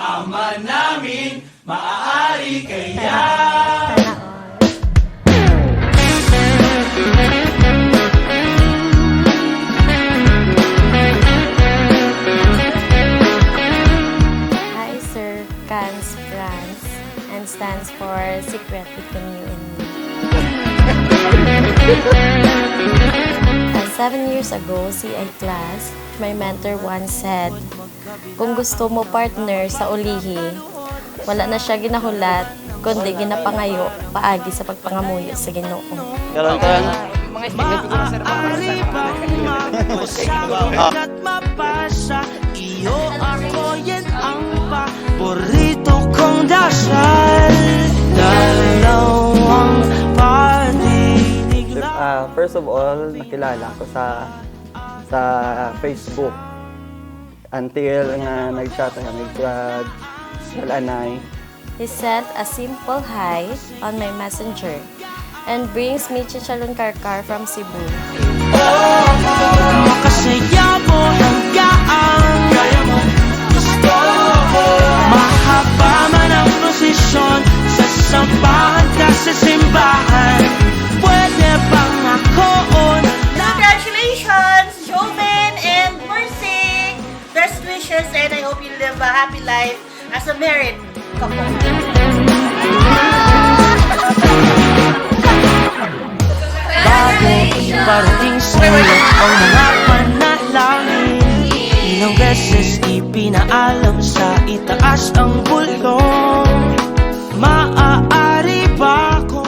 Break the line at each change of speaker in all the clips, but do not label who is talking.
Ama namin, maaari kaya.
Hi, Sir Cans France, and stands for Secret Between You and Me. 7 years ago, CI class, my mentor once said, kung gusto mo partner sa ulihi, wala na siya ginahulat, kundi ginapangayo, paagi sa pagpangamuyo sa Ginoo.
Karon karon.
Mga estimate ko sir
At mapasa iyo ako yan ang paborito kong dasal. Dalawang paninig lang.
First of all, nakilala ko sa Facebook. Until nga nag-chat kami sa Anay.
He sent a simple hi on my messenger and brings me chicharron karkar from Cebu.
Makasaya mo hanggang kaya mo gusto mo. Mahaba man ang prosesyon, sasampahan ka sa simbahan. Pwede bang ako
Congratulations, Joven and Mercy! Best wishes and I hope you live a happy life as a married couple.
bago parating sa'yo ang mga panalangin. Ilang beses ipinaalam sa itaas ang bulong. Maaari ba kung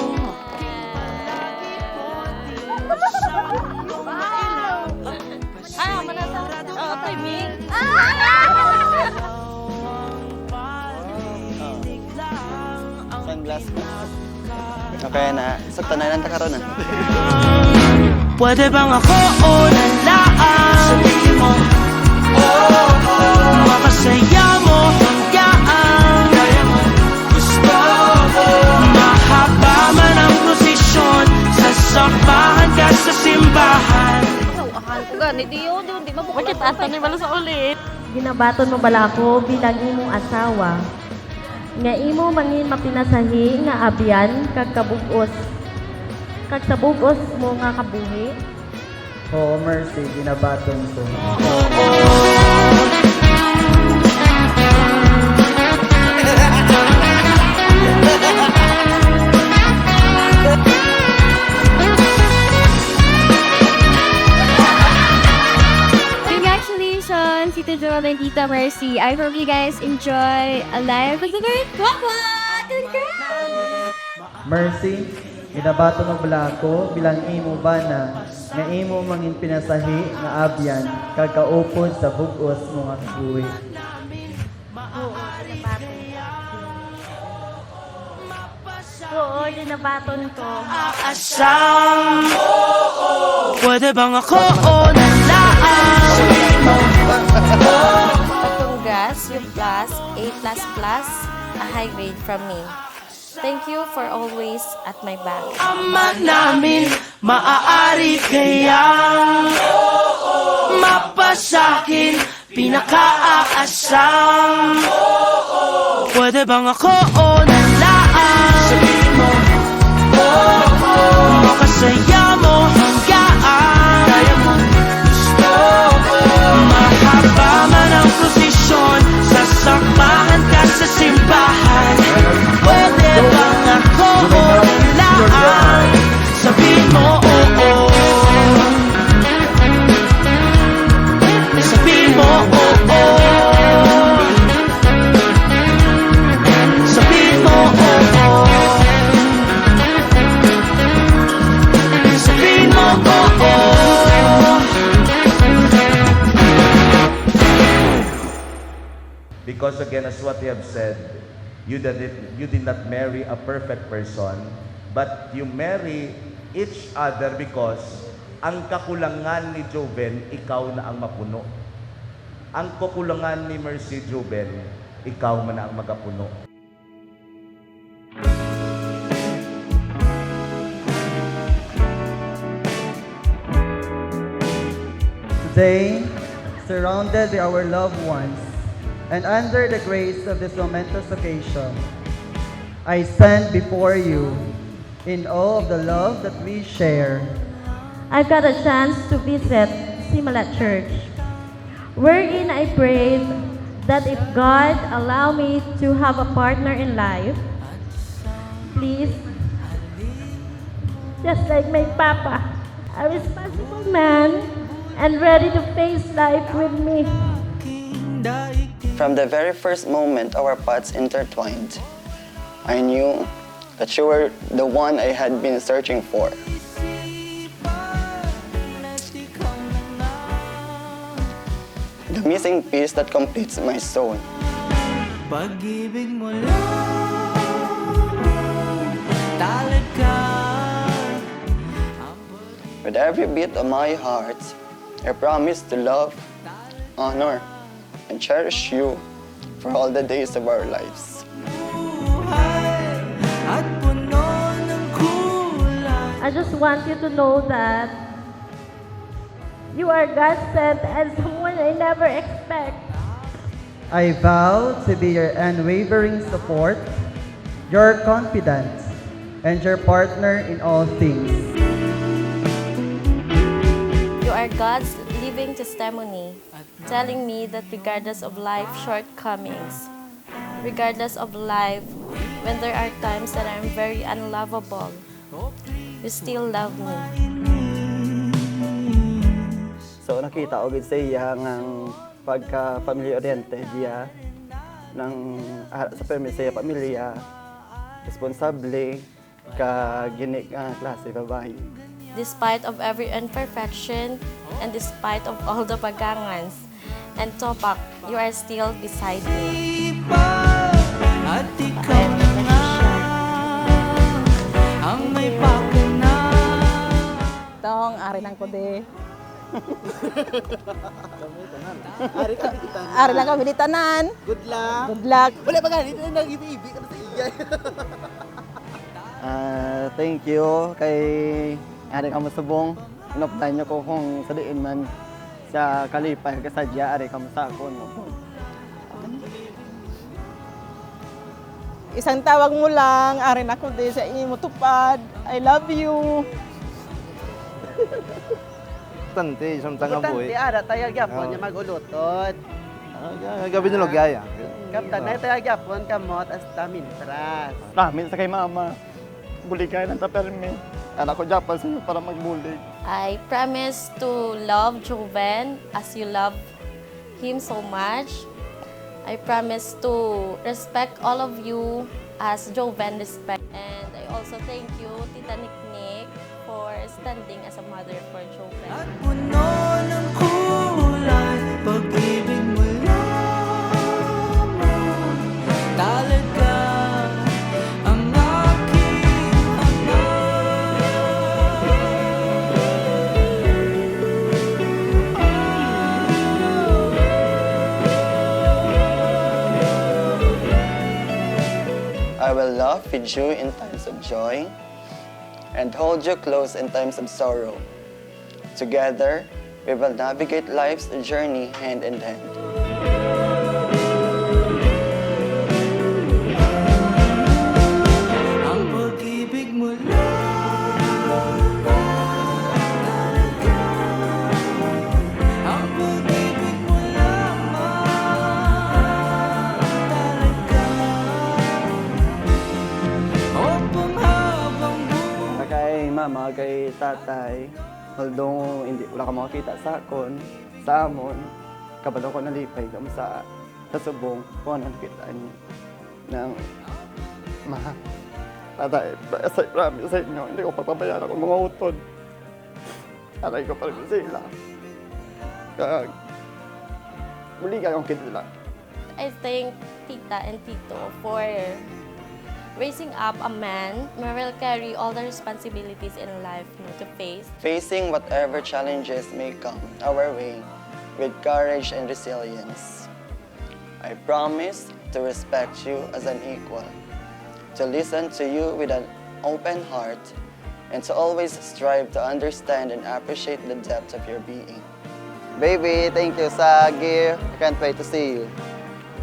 Sunglass ko. Okay na. Sakta na lang ta karon na.
pwede bang ako o nalaan? Sabihin mo, mapasaya mo hanggang kaya mo gusto mo. Mahaba man ang prosesyon, sasakbahan ka sa simbahan.
Akal ko gani, di mabukod.
Bakit ato ni bala sa ulit?
Ginabaton mo bala ako bilang imong asawa. Nga imo mangin mapinasahi nga abyan kag kabugos. Kag sa bugos mo nga kabuhi.
Oo, Mercy, ginabaton ko.
Congratulations, Tita Joel and Tita Mercy. I hope you guys enjoy a life with the great Papa! Congrats!
Mercy, ginabaton mo bala ako bilang imo bana nga imo mangin pinasahi nga abyan kagkaupod sa bugos mo nga kabuhi.
Oo, ginabaton ko.
Asam, pwede bang ako o nalaan?
Congrats, you plus A++, a high grade from me. Thank you for always at my back.
Ama namin, maaari kayang mapasakin, pinakaasam. Pwede bang ako o nalaan? Sabihin mo, makasaya mo hanggang kaya mo gusto mo. Mahaba man ang prosesyon, sasakbahan ka sa simbahan. Pwede bang ako o nalaan? Sabihin mo, oo. Sabihin mo, oo. Sabihin mo, oo. Sabihin mo, oo.
Because again, as what you have said, you did not marry a perfect person, but you marry each other because ang kakulangan ni Joven, ikaw na ang mapuno. Ang kakulangan ni Mercy Joven, ikaw man na ang magapuno.
Today, surrounded by our loved ones, And under the grace of this momentous occasion, I stand before you in awe of the love that we share.
I got a chance to visit Simula Church, wherein I prayed that if God allow me to have a partner in life, please, just like my papa, a responsible man and ready to face life with me.
From the very first moment our paths intertwined, I knew that you were the one I had been searching for. The missing piece that completes my soul.
Pag-ibig mo lang talaga.
With every beat of my heart, I promise to love, honor, and cherish you for all the days of our lives.
At puno ng kulay.
I just want you to know that you are God sent and someone I never expect.
I vow to be your unwavering support, your confidence, and your partner in all things.
You are God's living testimony, telling me that regardless of life's shortcomings, regardless of life, when there are times that I'm very unlovable, you still love me.
So nakita ko gid sa iya ng pagka-family-oriented diya ng sa pamilya, responsable ka gini nga klase babae.
Despite of every imperfection and despite of all the pagangans and topak, you are still beside me.
At ikaw na nga ang may pakana.
Tong, ari lang ko de. Ari lang kami di tanan.
Good luck.
Good luck.
Wala pa ganito nang ibi-ibi ka na sa iya. Thank you kay Ari Kamusubong. Inoplan niyo ko kung sadiin man sa kalipay kasadya Ari Kamusakon.
Isang tawag mo lang, ari na ko de sa imo tupad. I love you.
Tante, isang tanga boy.
Tante, ara tayo gyapon niya mag-ulutot.
Gabi nilo gaya.
Kaptan na tayo gyapon kamot as tamintras.
Ramin sa kay mama. Buligay ng tapermi. Anak ko Japan sa inyo para magbulig.
I promise to love Joven as you love him so much. I promise to respect all of you as Joven respect. And I also thank you, Tita Niknik, for standing as a mother for Joven.
At puno ng kulay. Pag-ibig mo lamang talaga ang aking
I will laugh with you in times of joy and hold you close in times of sorrow. Together, we will navigate life's journey hand in hand.
ang pag-ibig mo lang talaga. Ang pag-ibig mo lamang talaga. O panghabang buhay.
Kay mama, kay tatay, although hindi wala ka makakita sa akon, sa amon, kabalo ko nalipay kamo sa subong, kung ano nakita niyo ng tatay, sa promise sa inyo, hindi ko papabayaan ako mga utod. Alay ko pa rin sila. Kag, muli kayong kinila.
I thank Tita and Tito for raising up a man who will carry all the responsibilities in life to face.
Facing whatever challenges may come our way with courage and resilience. I promise to respect you as an equal, to listen to you with an open heart, and to always strive to understand and appreciate the depth of your being. Baby, thank you sa gift. I can't wait to see you.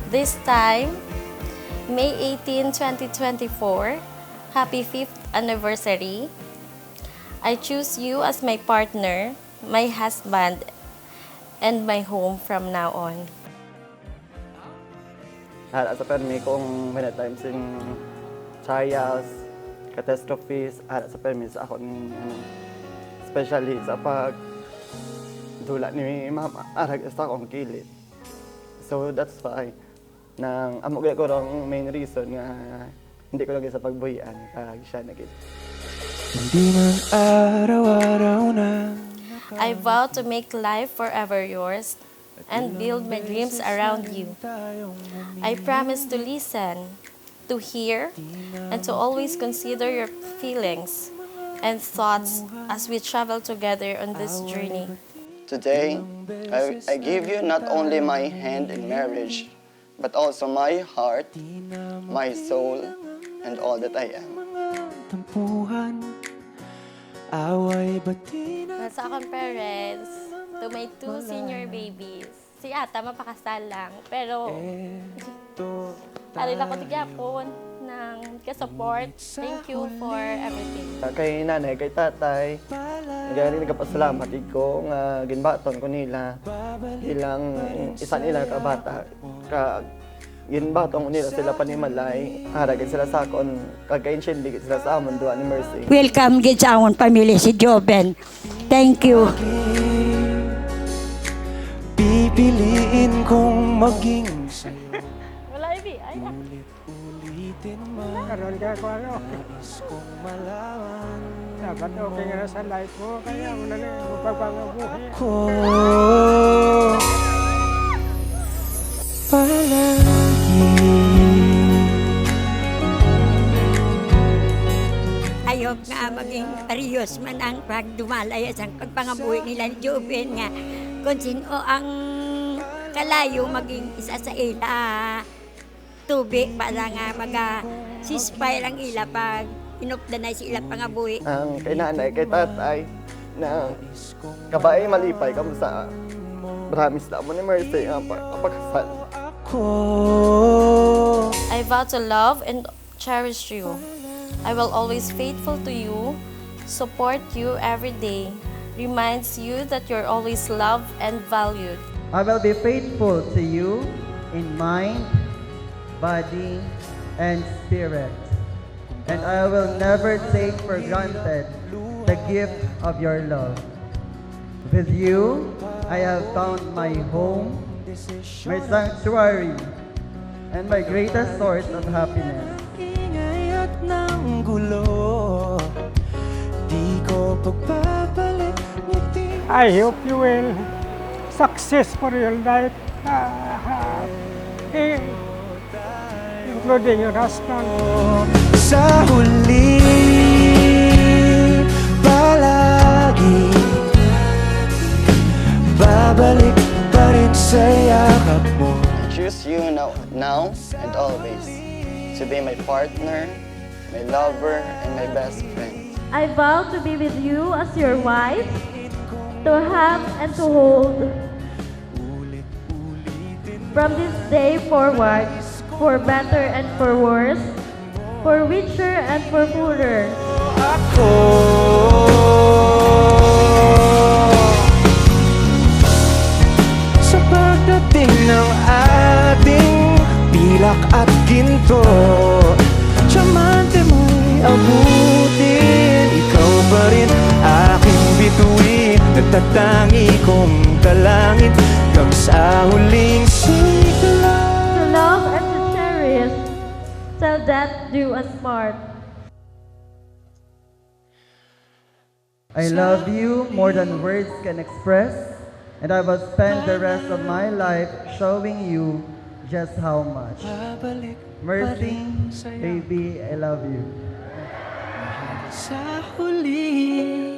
This time, May 18, 2024, happy 5th anniversary. I choose you as my partner, my husband, and my home from now on.
Ada sa permi kung many times in trials, catastrophes, ada sa permi sa akong especially sa pag dula ni mama, arag sa akong kilid. So that's why nang amo ko rong main reason nga hindi ko lagi sa pagbuhian kag siya nagit.
Hindi man araw-araw na
I vow to make life forever yours and build my dreams around you. I promise to listen, to hear, and to always consider your feelings and thoughts as we travel together on this journey.
Today, I give you not only my hand in marriage, but also my heart, my soul, and all that I am.
tampuhan, away ba't
Sa akong parents, to my 2 senior babies. Si Ata, mapakasal lang. Pero, alin ako tigyapon ng ka-support. Thank you for everything.
Kay nanay, kay tatay, nagari nagpasalamat ko nga ginbaton ko nila ilang isa nila ka bata. Ginbaton ko nila sila panimalay, haragin sila sa akon, kagka-insyindi sila sa amon duwa ni Mercy.
Welcome gid sa amon pamilya si Joven. Thank you.
pipiliin kong maging sa'yo.
Wala, Ibi. Ay,
Ulit-ulitin man.
Karoon ka ko ano.
Nais kong malaman.
Dapat okay nga na sa life mo. Kaya mo na rin magpagpangabuhi.
Ko palagi.
Ayok nga maging parehas man ang pagdumalay sa pagpangabuhi nila ni Joven nga kung sino ang kalayo maging isa sa ila tubig para nga mag-sispay lang ila pag inupda na sila pangabuhi.
Ang kay nanay, kay tatay, na kabae malipay kamo sa promise na mo ni Mercy ang pagkasal.
I vow to love and cherish you. I will always faithful to you, support you every day, reminds you that you're always loved and valued.
I will be faithful to you in mind, body, and spirit. And I will never take for granted the gift of your love. With you, I have found my home, my sanctuary, and my greatest source of happiness.
Ingay at ng gulo, di ko pagbabalik ngiti.
I hope you will success for your life. Including your husband.
Sa huli, palagi babalik pa rin sa yakap mo.
I choose you now and always to be my partner, my lover, and my best friend.
I vow to be with you as your wife, to have and to hold. From this day forward, for better and for worse, for richer and for poorer.
Ako sa pagdating ng ating pilak at ginto, tiyamante mo'y abutin. Ikaw pa rin aking bituin, nagtatangi kong kalangit hanggang sa huling sigla.
To love and to cherish, till death do us part.
I love you more than words can express, and I will spend the rest of my life showing you just how much.
Babalik
Mercy, baby, I love you.
sa huli.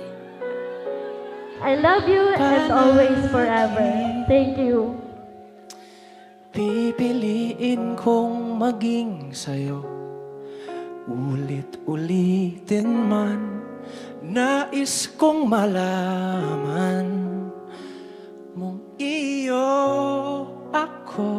I love you and always forever. Thank you.
Pipiliin kong maging sa'yo, ulit-ulitin man. Nais kong malaman mong iyo ako.